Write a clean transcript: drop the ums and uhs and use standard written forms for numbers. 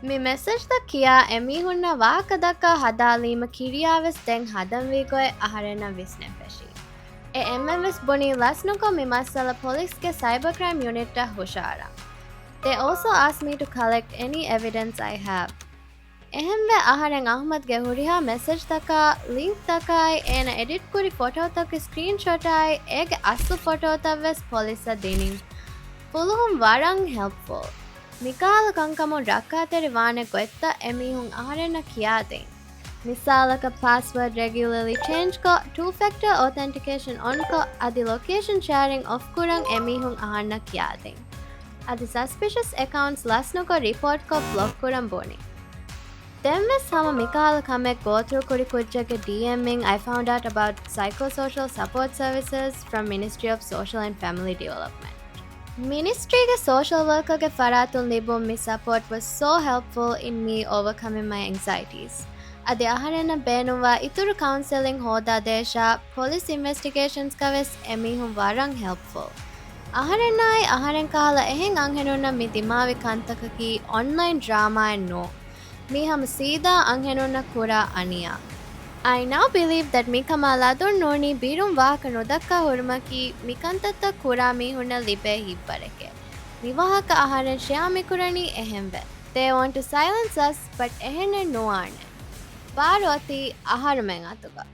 Me message the Kia emihunna waakadaka hadalima kiriyaves den hadanvigoe aharena visnepeshi. E MMS boni lasnuko me masala police ke cybercrime unit ta hushara. They also asked me to collect any evidence I have. Ehemve aharen Ahmad ge huriha message taka link takai ena edit kuri photo tak screenshot ai ege aslu photo taves police dinin. Puluhum warang helpful. Mikala kankamu rakkatere wane goetta emihun aharena kiyade. Misalaka password regularly change ko two-factor authentication on ko adi location sharing off kurang emihun aharna kiyade. Adi suspicious accounts lasno ko report ko block kuram boni. Then with some Mikala Kamek go through Kurikujake DMing, I found out about psychosocial support services from Ministry of Social and Family Development. Ministry ke social worker ke faratun libo mi support was so helpful in me overcoming my anxieties. Adi aharena benuwa ituru counseling hoda desha police investigations kaves emihun warang helpful. Aharenai aharen kahala eheng anghenuna mi dimavi kantakaki online drama and no. Miham Sida Anghenuna Kura Ania. I now believe that Mikamalador Noni Birum Wakanodaka Hurmaki Mikantata Kura Mihuna Libe Hipareke. Mivahaka Aharen Shiamikurani Ehembe. They want to silence us, but Ehene no arne. Parvati Aharmengatuga.